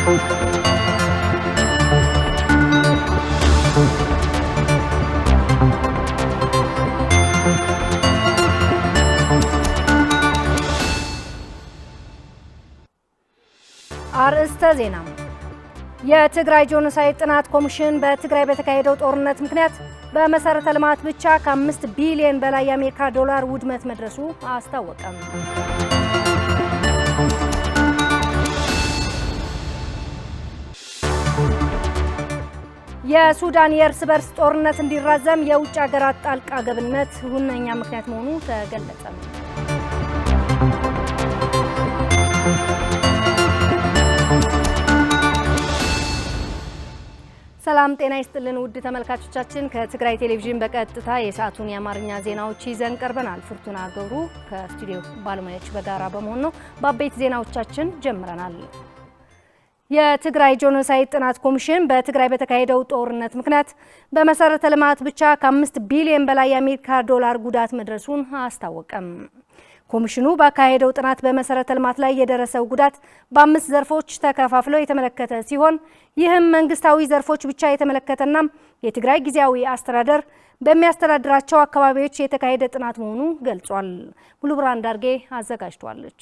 አርዕስተ ዜና የትግራይ ጄኖሳይድ ጥናት ኮሚሽን በትግራይ በተካሄደው ጦርነት ምክንያት በመሰረተ ልማት ብቻ ከ5 ቢሊዮን በላይ የአሜሪካ ዶላር ውድመት መድረሱ አስታወቀም። የሱዳን የእርስ በርስ ጦርነት እንዲራዘም የውጭ ሀገራት ጣልቃ ገብነት ሁነኛ ምክንያት መሆኑ ተገለጸ። ሰላም ጤና ይስጥልን ውድ ተመልካቾቻችን፣ ከትግራይ ቴሌቪዥን በቀጥታ የሰዓቱን የአማርኛ ዜናዎች ይዘን ቀርበናል። ፍርቱና ገብሩ ከስቱዲዮ ባለሙያዎች በጋራ በመሆን ነው። በአበይት ዜናዎቻችን ጀምረናል። የትግራይ ጄኖሳይድ ጥናት ኮሚሽን በትግራይ በተካሄደው ጦርነት ምክንያት በመሰረተ ልማት ብቻ ከ5 ቢሊዮን በላይ የአሜሪካ ዶላር ጉዳት መድረሱን አስታወቀም። ኮሚሽኑ ባካሄደው ጥናት በመሰረተ ልማት ላይ የደረሰው ጉዳት በ5 ዘርፎች ተከፋፍለው የተመለከተ ሲሆን ይህም መንግስታዊ ዘርፎች ብቻ የተመለከተና የትግራይ ጊዜያዊ አስተዳደር በሚያስተዳድራቸው አካባቢዎች የተካሄደ ጥናት መሆኑ ገልጿል። ሙሉብራን ዳርጌ አዘጋጅቷለች።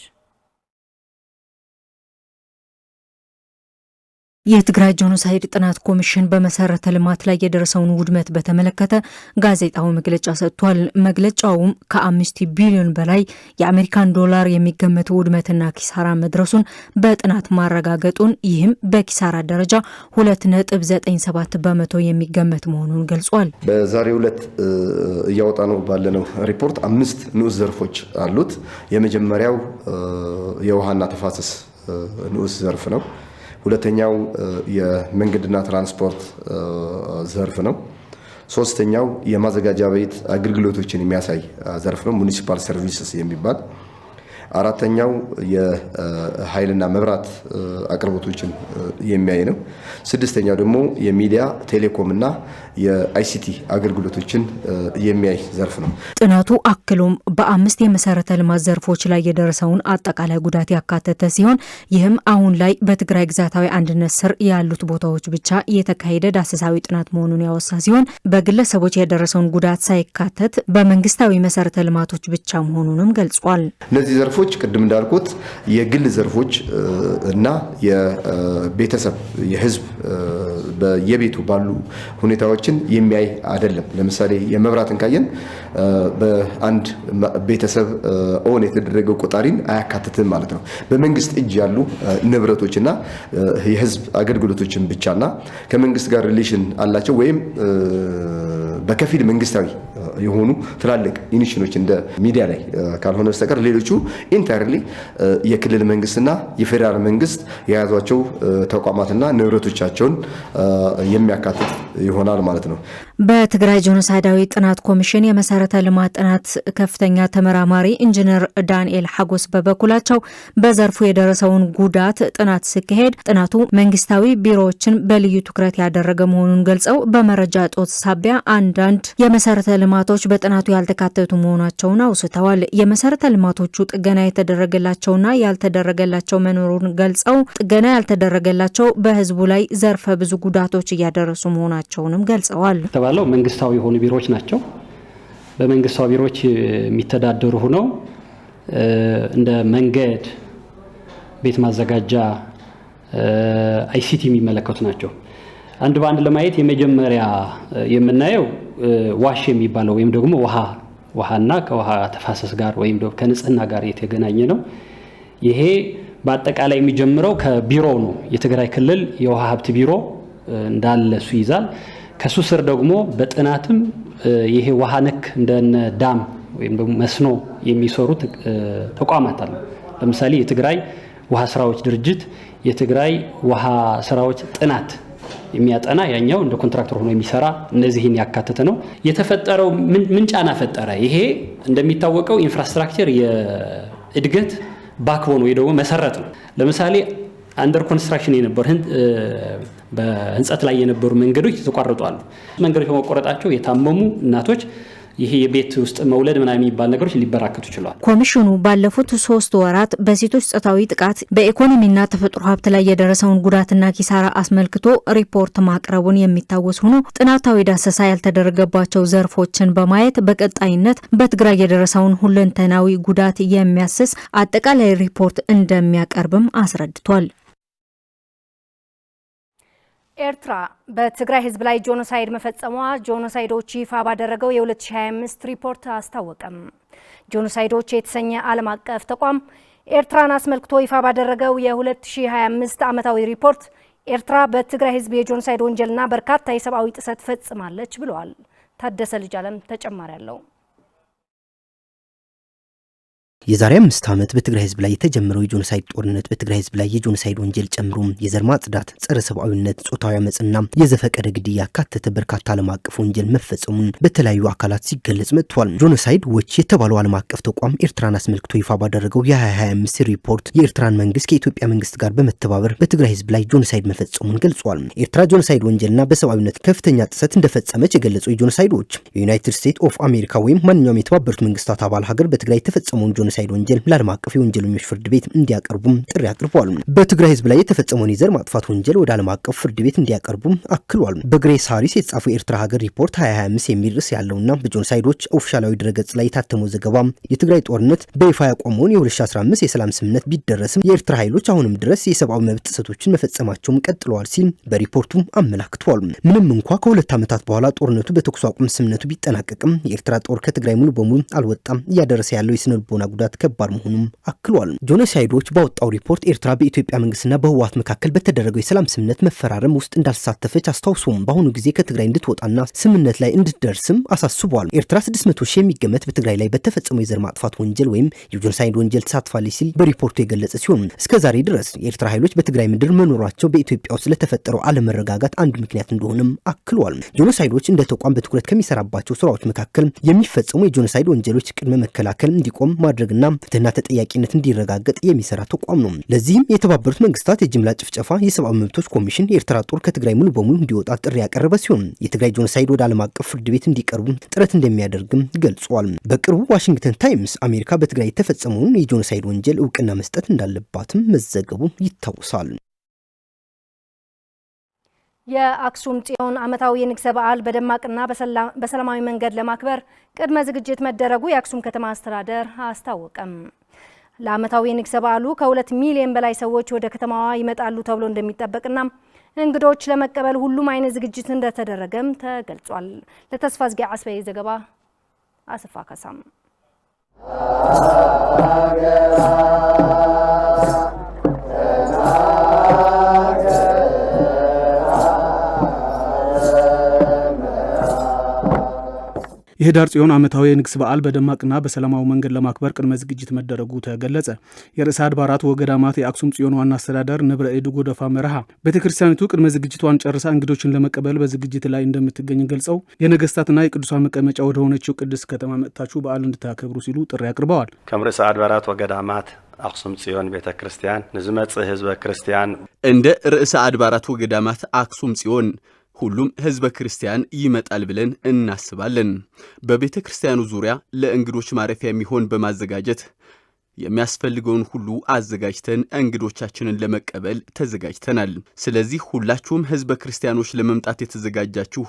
የትግራይ ጄኖሳይድ ጥናት ኮሚሽን በመሰረተ ልማት ላይ የደረሰውን ውድመት በተመለከተ ጋዜጣዊ መግለጫ ሰጥቷል። መግለጫውም ከ5 ቢሊዮን በላይ የአሜሪካን ዶላር የሚገመት ውድመትና ኪሳራ መድረሱን በጥናት ማረጋገጡን፣ ይህም በኪሳራ ደረጃ 2.97 በመቶ የሚገመት መሆኑን ገልጿል። በዛሬው ዕለት እያወጣ ነው ባለነው ሪፖርት 5 ንዑስ ዘርፎች አሉት። የመጀመሪያው የውሃና ተፋሰስ ንዑስ ዘርፍ ነው። ሁለተኛው የመንገድና ትራንስፖርት ዘርፍ ነው። ሶስተኛው የማዘጋጃ ቤት አገልግሎቶችን የሚያሳይ ዘርፍ ነው፣ ሙኒሲፓል ሰርቪስስ የሚባል። አራተኛው የኃይልና መብራት አቅርቦቶችን የሚያይ ነው። ስድስተኛው ደግሞ የሚዲያ ቴሌኮምና የአይሲቲ አገልግሎቶችን የሚያይ ዘርፍ ነው። ጥናቱ አክሎም በ5 የመሰረተ ልማት ዘርፎች ላይ የደረሰውን አጠቃላይ ጉዳት ያካተተ ሲሆን ይህም አሁን ላይ በትግራይ ግዛታዊ አንድነት ስር ያሉት ቦታዎች ብቻ የተካሄደ ዳሰሳዊ ጥናት መሆኑን ያወሳ ሲሆን በግለሰቦች የደረሰውን ጉዳት ሳይካተት በመንግስታዊ መሰረተ ልማቶች ብቻ መሆኑንም ገልጿል። እነዚህ ዘርፎች ቅድም እንዳልኩት የግል ዘርፎች እና የቤተሰብ የህዝብ በየቤቱ ባሉ ሁኔታዎችን የሚያይ አይደለም። ለምሳሌ የመብራትን ካየን በአንድ ቤተሰብ ኦን የተደረገው ቆጣሪን አያካትትም ማለት ነው። በመንግስት እጅ ያሉ ንብረቶችና የህዝብ አገልግሎቶችን ብቻና ከመንግስት ጋር ሪሌሽን አላቸው ወይም በከፊል መንግስታዊ የሆኑ ትላልቅ ኢኒሽኖች እንደ ሚዲያ ላይ ካልሆነ በስተቀር ሌሎቹ ኢንታይርሊ የክልል መንግስትና የፌደራል መንግስት የያዟቸው ተቋማትና ንብረቶቻቸውን የሚያካትት ይሆናል ማለት ነው። በትግራይ ጄኖሳይዳዊ ጥናት ኮሚሽን የመሰረተ ልማት ጥናት ከፍተኛ ተመራማሪ ኢንጂነር ዳንኤል ሐጎስ በበኩላቸው በዘርፉ የደረሰውን ጉዳት ጥናት ሲካሄድ ጥናቱ መንግስታዊ ቢሮዎችን በልዩ ትኩረት ያደረገ መሆኑን ገልጸው በመረጃ እጦት ሳቢያ አንዳንድ የመሰረተ ልማቶች በጥናቱ ያልተካተቱ መሆናቸውን አውስተዋል። የመሰረተ ልማቶቹ ጥገና የተደረገላቸውና ያልተደረገላቸው መኖሩን ገልጸው ጥገና ያልተደረገላቸው በህዝቡ ላይ ዘርፈ ብዙ ጉዳቶች እያደረሱ መሆናቸውንም ገልጸዋል። ተባለው መንግስታዊ የሆኑ ቢሮዎች ናቸው። በመንግስታዊ ቢሮዎች የሚተዳደሩ ሆነው እንደ መንገድ፣ ቤት ማዘጋጃ፣ አይሲቲ የሚመለከቱ ናቸው። አንድ በአንድ ለማየት የመጀመሪያ የምናየው ዋሽ የሚባለው ወይም ደግሞ ውሃና ከውሃ ተፋሰስ ጋር ወይም ደግሞ ከንጽህና ጋር የተገናኘ ነው። ይሄ በአጠቃላይ የሚጀምረው ከቢሮው ነው። የትግራይ ክልል የውሃ ሀብት ቢሮ እንዳለ እሱ ይዛል። ከሱ ስር ደግሞ በጥናትም ይሄ ውሃ ነክ እንደነ ዳም ወይም ደግሞ መስኖ የሚሰሩት ተቋማት አሉ። ለምሳሌ የትግራይ ውሃ ስራዎች ድርጅት የትግራይ ውሃ ስራዎች ጥናት የሚያጠና ያኛው እንደ ኮንትራክተር ሆኖ የሚሰራ እነዚህን ያካተተ ነው። የተፈጠረው ምን ጫና ፈጠረ? ይሄ እንደሚታወቀው ኢንፍራስትራክቸር የእድገት ባክቦን ወይ ደግሞ መሰረት ነው። ለምሳሌ አንደር ኮንስትራክሽን የነበሩ በህንጸት ላይ የነበሩ መንገዶች ተቋርጠዋል። መንገዶች በመቆረጣቸው የታመሙ እናቶች ይሄ የቤት ውስጥ መውለድ ምናምን የሚባል ነገሮች ሊበራከቱ ይችላል። ኮሚሽኑ ባለፉት 3 ወራት በሴቶች ጾታዊ ጥቃት በኢኮኖሚና ተፈጥሮ ሀብት ላይ የደረሰውን ጉዳትና ኪሳራ አስመልክቶ ሪፖርት ማቅረቡን የሚታወስ ሆኖ ጥናታዊ ዳሰሳ ያልተደረገባቸው ዘርፎችን በማየት በቀጣይነት በትግራይ የደረሰውን ሁለንተናዊ ጉዳት የሚያስስ አጠቃላይ ሪፖርት እንደሚያቀርብም አስረድቷል። ኤርትራ በትግራይ ህዝብ ላይ ጄኖሳይድ መፈጸሟ ጄኖሳይዶች ይፋ ባደረገው የ2025 ሪፖርት አስታወቀም። ጄኖሳይዶች የተሰኘ ዓለም አቀፍ ተቋም ኤርትራን አስመልክቶ ይፋ ባደረገው የ2025 ዓመታዊ ሪፖርት ኤርትራ በትግራይ ህዝብ የጄኖሳይድ ወንጀልና በርካታ የሰብአዊ ጥሰት ፈጽማለች ብለዋል። ታደሰ ልጅ አለም ተጨማሪ ያለው የዛሬ 5 ዓመት በትግራይ ህዝብ ላይ የተጀመረው የጄኖሳይድ ጦርነት በትግራይ ህዝብ ላይ የጄኖሳይድ ወንጀል ጨምሮ የዘር ማጽዳት፣ ጸረ ሰብአዊነት፣ ጾታዊ አመጽና የዘፈቀደ ግድያ ያካተተ በርካታ ዓለም አቀፍ ወንጀል መፈጸሙን በተለያዩ አካላት ሲገለጽ መጥቷል። ጄኖሳይድ ዎች የተባለው ዓለም አቀፍ ተቋም ኤርትራን አስመልክቶ ይፋ ባደረገው የ2025 ሪፖርት የኤርትራን መንግስት ከኢትዮጵያ መንግስት ጋር በመተባበር በትግራይ ህዝብ ላይ ጄኖሳይድ መፈጸሙን ገልጿል። ኤርትራ ጄኖሳይድ ወንጀልና በሰብአዊነት ከፍተኛ ጥሰት እንደፈጸመች የገለጹ የጄኖሳይዶች የዩናይትድ ስቴትስ ኦፍ አሜሪካ ወይም ማንኛውም የተባበሩት መንግስታት አባል ሀገር በትግራይ የተፈጸመውን ጄኖሳይድ ወንጀል ለዓለም አቀፍ የወንጀለኞች ፍርድ ቤት እንዲያቀርቡም ጥሪ አቅርበዋል። በትግራይ ህዝብ ላይ የተፈጸመውን የዘር ማጥፋት ወንጀል ወደ ዓለም አቀፍ ፍርድ ቤት እንዲያቀርቡም አክሏል። በግሬስ ሃሪስ የተጻፈው የኤርትራ ሀገር ሪፖርት 2025 የሚል ርዕስ ያለውና በጄኖሳይዶች ኦፊሻላዊ ድረገጽ ላይ የታተመው ዘገባ የትግራይ ጦርነት በይፋ ያቆመውን የ2015 የሰላም ስምምነት ቢደረስም የኤርትራ ኃይሎች አሁንም ድረስ የሰብአዊ መብት ጥሰቶችን መፈጸማቸውን ቀጥለዋል ሲል በሪፖርቱ አመላክቷል። ምንም እንኳ ከ2 ዓመታት በኋላ ጦርነቱ በተኩስ አቁም ስምምነቱ ቢጠናቀቅም የኤርትራ ጦር ከትግራይ ሙሉ በሙሉ አልወጣም፣ እያደረሰ ያለው የስነ ልቦና ጉዳት ከባድ መሆኑም አክሏል። ጄኖሳይዶች ባወጣው ሪፖርት ኤርትራ በኢትዮጵያ መንግስትና በህወሓት መካከል በተደረገው የሰላም ስምምነት መፈራረም ውስጥ እንዳልተሳተፈች አስታውሶም በአሁኑ ጊዜ ከትግራይ እንድትወጣና ስምምነት ላይ እንድትደርስም አሳስቧል። ኤርትራ 600,000 የሚገመት በትግራይ ላይ በተፈጸመው የዘር ማጥፋት ወንጀል ወይም የጄኖሳይድ ወንጀል ተሳትፋለች ሲል በሪፖርቱ የገለጸ ሲሆን እስከዛሬ ድረስ የኤርትራ ኃይሎች በትግራይ ምድር መኖራቸው በኢትዮጵያ ውስጥ ለተፈጠረው አለመረጋጋት አንዱ ምክንያት እንደሆነም አክሏል። ጄኖሳይዶች እንደ ተቋም በትኩረት ከሚሰራባቸው ስራዎች መካከል የሚፈጸሙ የጄኖሳይድ ወንጀሎች ቅድመ መከላከል እንዲቆም ማድረግና ፍትህና ተጠያቂነት እንዲረጋገጥ የሚሰራ ተቋም ነው። ለዚህም የተባበሩት መንግስታት የጅምላ ጭፍጨፋ የሰብአዊ መብቶች ኮሚሽን የኤርትራ ጦር ከትግራይ ሙሉ በሙሉ እንዲወጣ ጥሪ ያቀረበ ሲሆን የትግራይ ጄኖሳይድ ወደ ዓለም አቀፍ ፍርድ ቤት እንዲቀርቡ ጥረት እንደሚያደርግም ገልጿል። በቅርቡ ዋሽንግተን ታይምስ አሜሪካ በትግራይ የተፈጸመውን የጄኖሳይድ ወንጀል እውቅና መስጠት እንዳለባትም መዘገቡ ይታወሳል። የአክሱም ጽዮን ዓመታዊ የንግስ በዓል በደማቅና በሰላማዊ መንገድ ለማክበር ቅድመ ዝግጅት መደረጉ የአክሱም ከተማ አስተዳደር አስታወቀም። ለዓመታዊ የንግስ በዓሉ ከ2 ሚሊዮን በላይ ሰዎች ወደ ከተማዋ ይመጣሉ ተብሎ እንደሚጠበቅና እንግዶች ለመቀበል ሁሉም አይነት ዝግጅት እንደተደረገም ተገልጿል። ለተስፋ ዝጊያ አስበይ ዘገባ አስፋ ከሳም የህዳር ጽዮን ዓመታዊ የንግስ በዓል በደማቅና በሰላማዊ መንገድ ለማክበር ቅድመ ዝግጅት መደረጉ ተገለጸ። የርዕሰ አድባራት ወገዳማት የአክሱም ጽዮን ዋና አስተዳደር ንብረ እድ ጎደፋ መርሃ ቤተክርስቲያኒቱ ቅድመ ዝግጅቷን ጨርሳ እንግዶችን ለመቀበል በዝግጅት ላይ እንደምትገኝ ገልጸው የነገስታትና የቅዱሳን መቀመጫ ወደ ሆነችው ቅድስት ከተማ መጥታችሁ በዓል እንድታከብሩ ሲሉ ጥሪ አቅርበዋል። ከም ርዕሰ አድባራት ወገዳማት አክሱም ጽዮን ቤተክርስቲያን ንዝመጽእ ህዝበ ክርስቲያን እንደ ርዕሰ አድባራት ወገዳማት አክሱም ጽዮን ሁሉም ህዝበ ክርስቲያን ይመጣል ብለን እናስባለን። በቤተ ክርስቲያኑ ዙሪያ ለእንግዶች ማረፊያ የሚሆን በማዘጋጀት የሚያስፈልገውን ሁሉ አዘጋጅተን እንግዶቻችንን ለመቀበል ተዘጋጅተናል። ስለዚህ ሁላችሁም ህዝበ ክርስቲያኖች ለመምጣት የተዘጋጃችሁ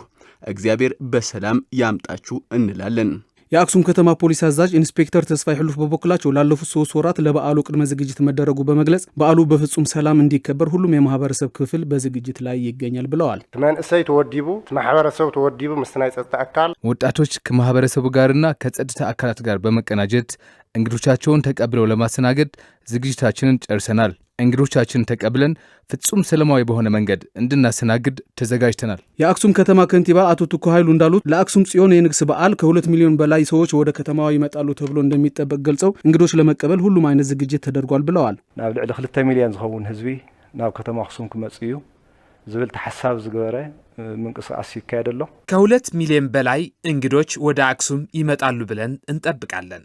እግዚአብሔር በሰላም ያምጣችሁ እንላለን። የአክሱም ከተማ ፖሊስ አዛዥ ኢንስፔክተር ተስፋይ ሕሉፍ በበኩላቸው ላለፉት 3 ወራት ለበዓሉ ቅድመ ዝግጅት መደረጉ በመግለጽ በዓሉ በፍጹም ሰላም እንዲከበር ሁሉም የማህበረሰብ ክፍል በዝግጅት ላይ ይገኛል ብለዋል። መንእሰይ ተወዲቡ ማህበረሰብ ተወዲቡ መስናይ ጸጥታ አካል ወጣቶች ከማህበረሰቡ ጋርና ከጸጥታ አካላት ጋር በመቀናጀት እንግዶቻቸውን ተቀብለው ለማስተናገድ ዝግጅታችንን ጨርሰናል። እንግዶቻችንን ተቀብለን ፍጹም ሰላማዊ በሆነ መንገድ እንድናስተናግድ ተዘጋጅተናል። የአክሱም ከተማ ከንቲባ አቶ ቱኩ ኃይሉ እንዳሉት ለአክሱም ጽዮን የንግስ በዓል ከ2 ሚሊዮን በላይ ሰዎች ወደ ከተማዋ ይመጣሉ ተብሎ እንደሚጠበቅ ገልጸው እንግዶች ለመቀበል ሁሉም አይነት ዝግጅት ተደርጓል ብለዋል። ናብ ልዕሊ 2 ሚሊዮን ዝኸውን ህዝቢ ናብ ከተማ አክሱም ክመጽ እዩ ዝብል ተሐሳብ ዝገበረ ምንቅስቃስ ይካየደሎ። ከ2 ሚሊዮን በላይ እንግዶች ወደ አክሱም ይመጣሉ ብለን እንጠብቃለን።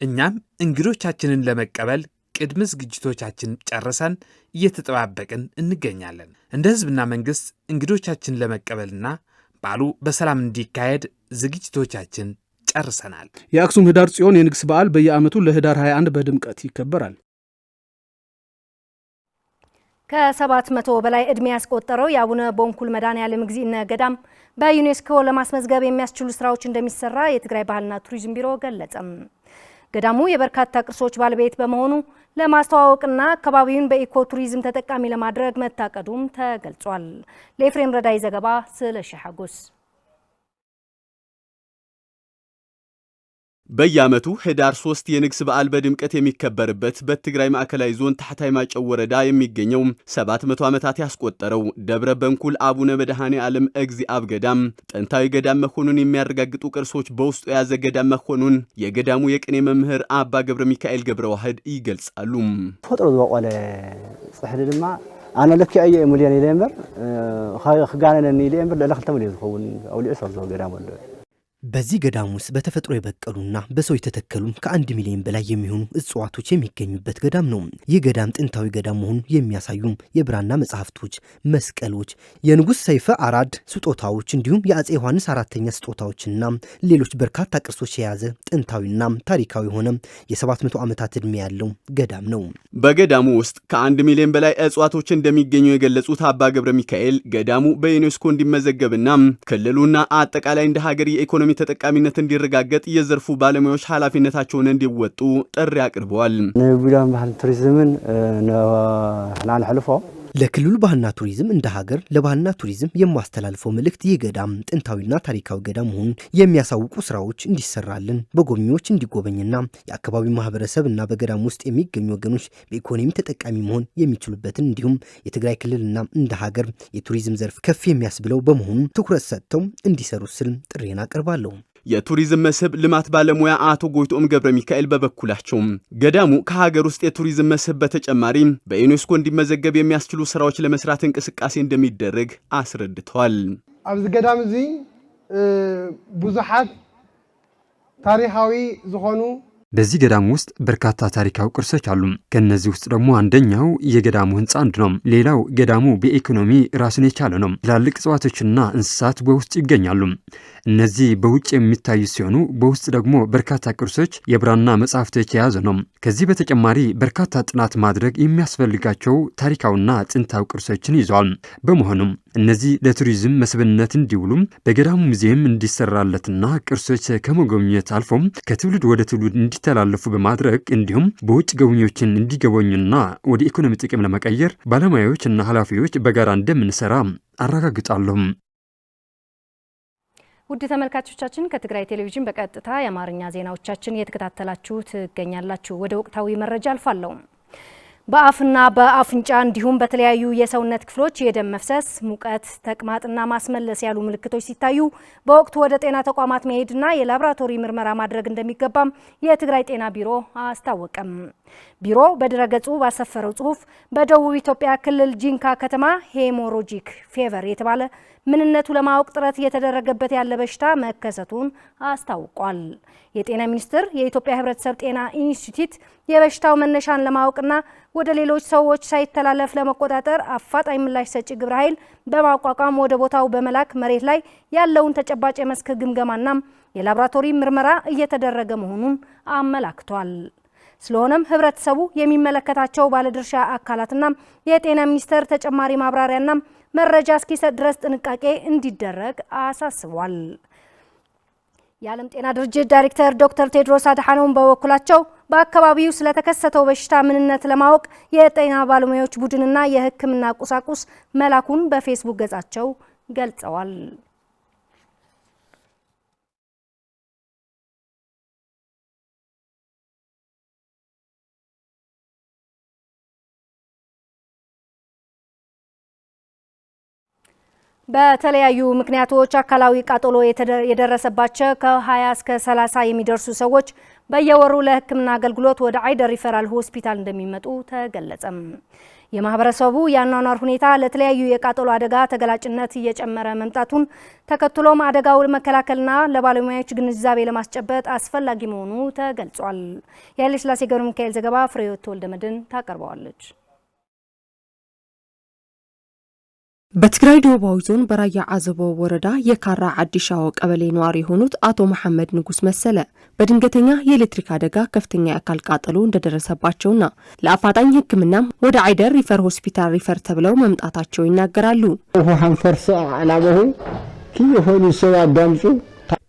እኛም እንግዶቻችንን ለመቀበል ቅድመ ዝግጅቶቻችን ጨርሰን እየተጠባበቅን እንገኛለን። እንደ ህዝብና መንግስት እንግዶቻችን ለመቀበልና በዓሉ በሰላም እንዲካሄድ ዝግጅቶቻችን ጨርሰናል። የአክሱም ህዳር ጽዮን የንግስ በዓል በየዓመቱ ለህዳር 21 በድምቀት ይከበራል። ከ700 በላይ እድሜ ያስቆጠረው የአቡነ ቦንኩል መድኃኔዓለም እግዚእነ ገዳም በዩኔስኮ ለማስመዝገብ የሚያስችሉ ስራዎች እንደሚሰራ የትግራይ ባህልና ቱሪዝም ቢሮ ገለጸም። ገዳሙ የበርካታ ቅርሶች ባለቤት በመሆኑ ለማስተዋወቅና አካባቢውን በኢኮ ቱሪዝም ተጠቃሚ ለማድረግ መታቀዱም ተገልጿል። ለኤፍሬም ረዳይ ዘገባ ስለሺ ሐጎስ። በየዓመቱ ህዳር 3 የንግስ በዓል በድምቀት የሚከበርበት በትግራይ ማዕከላዊ ዞን ታሕታይ ማጨው ወረዳ የሚገኘው 700 ዓመታት ያስቆጠረው ደብረ በንኩል አቡነ መድኃኔዓለም እግዚአብ ገዳም ጥንታዊ ገዳም መሆኑን የሚያረጋግጡ ቅርሶች በውስጡ የያዘ ገዳም መሆኑን የገዳሙ የቅኔ መምህር አባ ገብረ ሚካኤል ገብረ ዋህድ ይገልጻሉ። ፈጥሮ ዝበቆለ ጽሕዲ ድማ አነ ለክ አየ ሙሊያን ይለምበር خጋነን ይለምበር ለለክልተ ሙሊያን ዝኸውን አውሊዕ ሰው ገዳም ወለ በዚህ ገዳም ውስጥ በተፈጥሮ የበቀሉና በሰው የተተከሉ ከ1 ሚሊዮን በላይ የሚሆኑ እጽዋቶች የሚገኙበት ገዳም ነው። ይህ ገዳም ጥንታዊ ገዳም መሆኑን የሚያሳዩ የብራና መጻሕፍቶች፣ መስቀሎች፣ የንጉሥ ሰይፈ አራድ ስጦታዎች እንዲሁም የአጼ ዮሐንስ አራተኛ ስጦታዎችና ሌሎች በርካታ ቅርሶች የያዘ ጥንታዊና ታሪካዊ ሆነ የ700 ዓመታት ዕድሜ ያለው ገዳም ነው። በገዳሙ ውስጥ ከ1 ሚሊዮን በላይ እጽዋቶች እንደሚገኙ የገለጹት አባ ገብረ ሚካኤል ገዳሙ በዩኔስኮ እንዲመዘገብና ክልሉና አጠቃላይ እንደ ሀገር የኢኮኖሚ ተጠቃሚነት እንዲረጋገጥ የዘርፉ ባለሙያዎች ኃላፊነታቸውን እንዲወጡ ጥሪ አቅርበዋል። ነብዩዳን ባህል ቱሪዝምን ናን ሐልፎ ለክልሉ ባህልና ቱሪዝም እንደ ሀገር ለባህልና ቱሪዝም የማስተላልፈው መልእክት ይህ ገዳም ጥንታዊና ታሪካዊ ገዳም መሆኑን የሚያሳውቁ ስራዎች እንዲሰራልን በጎብኚዎች እንዲጎበኝና የአካባቢው ማህበረሰብና በገዳም ውስጥ የሚገኙ ወገኖች በኢኮኖሚ ተጠቃሚ መሆን የሚችሉበትን እንዲሁም የትግራይ ክልልና እንደ ሀገር የቱሪዝም ዘርፍ ከፍ የሚያስብለው በመሆኑ ትኩረት ሰጥተው እንዲሰሩ ስል ጥሪን አቀርባለሁ። የቱሪዝም መስህብ ልማት ባለሙያ አቶ ጎይቶም ገብረ ሚካኤል በበኩላቸው ገዳሙ ከሀገር ውስጥ የቱሪዝም መስህብ በተጨማሪ በዩኔስኮ እንዲመዘገብ የሚያስችሉ ስራዎች ለመስራት እንቅስቃሴ እንደሚደረግ አስረድተዋል። ኣብዚ ገዳም እዚ ብዙሓት ታሪካዊ ዝኾኑ በዚህ ገዳም ውስጥ በርካታ ታሪካዊ ቅርሶች አሉ። ከነዚህ ውስጥ ደግሞ አንደኛው የገዳሙ ህንጻ አንዱ ነው። ሌላው ገዳሙ በኢኮኖሚ ራሱን የቻለ ነው። ትላልቅ እጽዋቶችና እንስሳት በውስጥ ይገኛሉ። እነዚህ በውጭ የሚታዩ ሲሆኑ በውስጥ ደግሞ በርካታ ቅርሶች፣ የብራና መጻሕፍቶች የያዘ ነው። ከዚህ በተጨማሪ በርካታ ጥናት ማድረግ የሚያስፈልጋቸው ታሪካዊና ጥንታዊ ቅርሶችን ይዘዋል። በመሆኑም እነዚህ ለቱሪዝም መስህብነት እንዲውሉ በገዳሙ ሙዚየም እንዲሰራለትና ቅርሶች ከመጎብኘት አልፎም ከትውልድ ወደ ትውልድ እንዲተላለፉ በማድረግ እንዲሁም በውጭ ጎብኚዎችን እንዲጎበኙና ወደ ኢኮኖሚ ጥቅም ለመቀየር ባለሙያዎችና ኃላፊዎች በጋራ እንደምንሰራ አረጋግጣለሁ። ውድ ተመልካቾቻችን ከትግራይ ቴሌቪዥን በቀጥታ የአማርኛ ዜናዎቻችን እየተከታተላችሁ ትገኛላችሁ። ወደ ወቅታዊ መረጃ አልፋለሁ። በአፍና በአፍንጫ እንዲሁም በተለያዩ የሰውነት ክፍሎች የደም መፍሰስ፣ ሙቀት፣ ተቅማጥና ማስመለስ ያሉ ምልክቶች ሲታዩ በወቅቱ ወደ ጤና ተቋማት መሄድና የላቦራቶሪ ምርመራ ማድረግ እንደሚገባም የትግራይ ጤና ቢሮ አስታወቀም። ቢሮ በድረገጹ ባሰፈረው ጽሑፍ በደቡብ ኢትዮጵያ ክልል ጂንካ ከተማ ሄሞሮጂክ ፌቨር የተባለ ምንነቱ ለማወቅ ጥረት እየተደረገበት ያለ በሽታ መከሰቱን አስታውቋል። የጤና ሚኒስቴር የኢትዮጵያ ሕብረተሰብ ጤና ኢንስቲትዩት የበሽታው መነሻን ለማወቅና ወደ ሌሎች ሰዎች ሳይተላለፍ ለመቆጣጠር አፋጣኝ ምላሽ ሰጪ ግብረ ኃይል በማቋቋም ወደ ቦታው በመላክ መሬት ላይ ያለውን ተጨባጭ የመስክ ግምገማና የላቦራቶሪ ምርመራ እየተደረገ መሆኑን አመላክቷል። ስለሆነም ሕብረተሰቡ የሚመለከታቸው ባለድርሻ አካላትና የጤና ሚኒስቴር ተጨማሪ ማብራሪያና መረጃ እስኪሰጥ ድረስ ጥንቃቄ እንዲደረግ አሳስቧል። የዓለም ጤና ድርጅት ዳይሬክተር ዶክተር ቴድሮስ አድሓኖም በበኩላቸው በአካባቢው ስለተከሰተው በሽታ ምንነት ለማወቅ የጤና ባለሙያዎች ቡድንና የሕክምና ቁሳቁስ መላኩን በፌስቡክ ገጻቸው ገልጸዋል። በተለያዩ ምክንያቶች አካላዊ ቃጠሎ የደረሰባቸው ከ20 እስከ 30 የሚደርሱ ሰዎች በየወሩ ለሕክምና አገልግሎት ወደ አይደር ሪፈራል ሆስፒታል እንደሚመጡ ተገለጸም። የማህበረሰቡ የአኗኗር ሁኔታ ለተለያዩ የቃጠሎ አደጋ ተገላጭነት እየጨመረ መምጣቱን ተከትሎም አደጋው መከላከልና ለባለሙያዎች ግንዛቤ ለማስጨበጥ አስፈላጊ መሆኑ ተገልጿል። የኃይለሥላሴ ገብረ ሚካኤል ዘገባ ፍሬህይወት ወልደመድህን ታቀርበዋለች። በትግራይ ደቡባዊ ዞን በራያ አዘቦ ወረዳ የካራ አዲሻው ቀበሌ ነዋሪ የሆኑት አቶ መሐመድ ንጉስ መሰለ በድንገተኛ የኤሌክትሪክ አደጋ ከፍተኛ የአካል ቃጠሎ እንደደረሰባቸውና ለአፋጣኝ ሕክምናም ወደ አይደር ሪፈር ሆስፒታል ሪፈር ተብለው መምጣታቸው ይናገራሉ። ፈርሰ አላበሁ ከየሆኑ ሰው አዳምጹ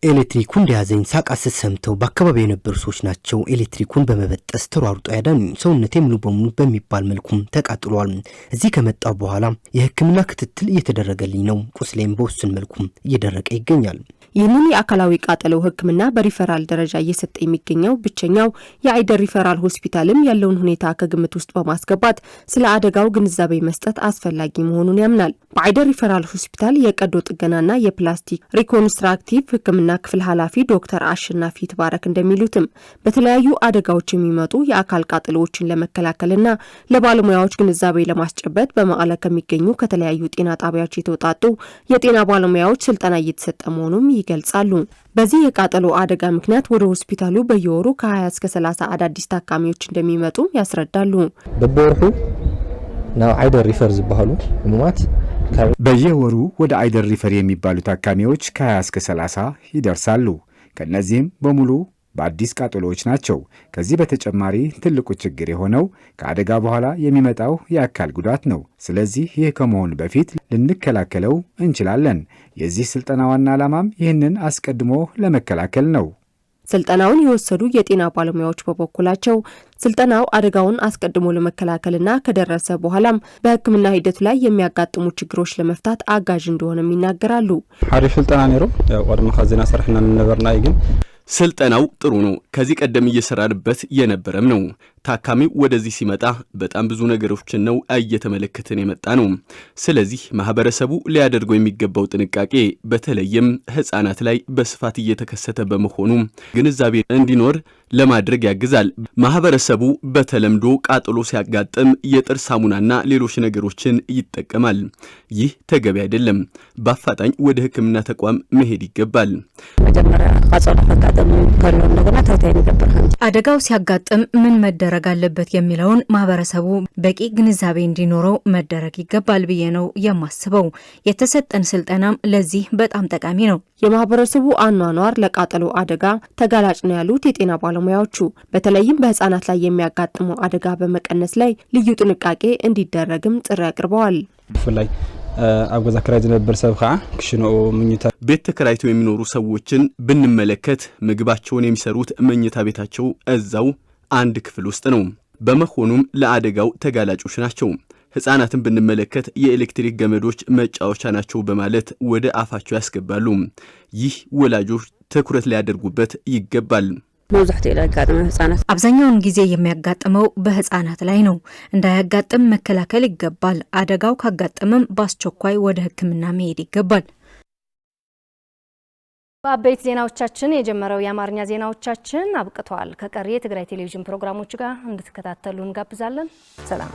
ኤሌክትሪኩ እንደያዘኝ ሳቃስት ሰምተው በአካባቢው የነበሩ ሰዎች ናቸው ኤሌክትሪኩን በመበጠስ ተሯሩጦ ያዳኑኝ። ሰውነቴ ሙሉ በሙሉ በሚባል መልኩም ተቃጥሏል። እዚህ ከመጣው በኋላ የህክምና ክትትል እየተደረገልኝ ነው። ቁስሌም በውስን መልኩም እየደረቀ ይገኛል። ይህንን የአካላዊ ቃጠሎ ህክምና በሪፈራል ደረጃ እየሰጠ የሚገኘው ብቸኛው የአይደር ሪፈራል ሆስፒታልም ያለውን ሁኔታ ከግምት ውስጥ በማስገባት ስለ አደጋው ግንዛቤ መስጠት አስፈላጊ መሆኑን ያምናል። በአይደር ሪፈራል ሆስፒታል የቀዶ ጥገናና የፕላስቲክ ሪኮንስትራክቲቭ ህክምና ክፍል ኃላፊ ዶክተር አሸናፊ ተባረክ እንደሚሉትም በተለያዩ አደጋዎች የሚመጡ የአካል ቃጠሎዎችን ለመከላከልና ለባለሙያዎች ግንዛቤ ለማስጨበጥ በመቀለ ከሚገኙ ከተለያዩ ጤና ጣቢያዎች የተውጣጡ የጤና ባለሙያዎች ስልጠና እየተሰጠ መሆኑን ይገልጻሉ። በዚህ የቃጠሎ አደጋ ምክንያት ወደ ሆስፒታሉ በየወሩ ከ20 እስከ 30 አዳዲስ ታካሚዎች እንደሚመጡ ያስረዳሉ። በቦርሁ ነው አይደር ሪፈር ዝባሉ ህሙማት በየወሩ ወደ አይደር ሪፈር የሚባሉ ታካሚዎች ከ20 እስከ 30 ይደርሳሉ። ከነዚህም በሙሉ በአዲስ ቃጠሎዎች ናቸው። ከዚህ በተጨማሪ ትልቁ ችግር የሆነው ከአደጋ በኋላ የሚመጣው የአካል ጉዳት ነው። ስለዚህ ይህ ከመሆኑ በፊት ልንከላከለው እንችላለን። የዚህ ስልጠና ዋና ዓላማም ይህንን አስቀድሞ ለመከላከል ነው። ስልጠናውን የወሰዱ የጤና ባለሙያዎች በበኩላቸው ስልጠናው አደጋውን አስቀድሞ ለመከላከልና ከደረሰ በኋላም በሕክምና ሂደቱ ላይ የሚያጋጥሙ ችግሮች ለመፍታት አጋዥ እንደሆነም ይናገራሉ። ሐሪፍ ስልጠና ነው። ያው ቀድሞ ከዚህና ሰርሕና ነበርና ግን ስልጠናው ጥሩ ነው። ከዚህ ቀደም እየሰራንበት የነበረም ነው። ታካሚው ወደዚህ ሲመጣ በጣም ብዙ ነገሮችን ነው እየተመለከተን የመጣ ነው። ስለዚህ ማህበረሰቡ ሊያደርገው የሚገባው ጥንቃቄ በተለይም ህፃናት ላይ በስፋት እየተከሰተ በመሆኑ ግንዛቤ እንዲኖር ለማድረግ ያግዛል። ማህበረሰቡ በተለምዶ ቃጠሎ ሲያጋጥም የጥርስ ሳሙናና ሌሎች ነገሮችን ይጠቀማል። ይህ ተገቢ አይደለም። በአፋጣኝ ወደ ህክምና ተቋም መሄድ ይገባል። አደጋው ሲያጋጥም ምን መደረግ አለበት የሚለውን ማህበረሰቡ በቂ ግንዛቤ እንዲኖረው መደረግ ይገባል ብዬ ነው የማስበው። የተሰጠን ስልጠናም ለዚህ በጣም ጠቃሚ ነው። የማህበረሰቡ አኗኗር ለቃጠሎ አደጋ ተጋላጭ ነው ያሉት የጤና ባለሙያዎቹ በተለይም በህፃናት ላይ የሚያጋጥመው አደጋ በመቀነስ ላይ ልዩ ጥንቃቄ እንዲደረግም ጥሪ አቅርበዋል። ፍላይ አጎዛ ክራይ ዝነበር ሰብ ከዓ ክሽኖ ምኝታ ቤት ተከራይተው የሚኖሩ ሰዎችን ብንመለከት ምግባቸውን የሚሰሩት መኝታ ቤታቸው እዛው አንድ ክፍል ውስጥ ነው። በመሆኑም ለአደጋው ተጋላጮች ናቸው። ህፃናትን ብንመለከት የኤሌክትሪክ ገመዶች መጫወቻ ናቸው በማለት ወደ አፋቸው ያስገባሉ። ይህ ወላጆች ትኩረት ሊያደርጉበት ይገባል። አብዛኛውን ጊዜ የሚያጋጥመው በህፃናት ላይ ነው። እንዳያጋጥም መከላከል ይገባል። አደጋው ካጋጠመም በአስቸኳይ ወደ ህክምና መሄድ ይገባል። በአበይት ዜናዎቻችን የጀመረው የአማርኛ ዜናዎቻችን አብቅተዋል። ከቀሪ የትግራይ ቴሌቪዥን ፕሮግራሞች ጋር እንድትከታተሉ እንጋብዛለን። ሰላም።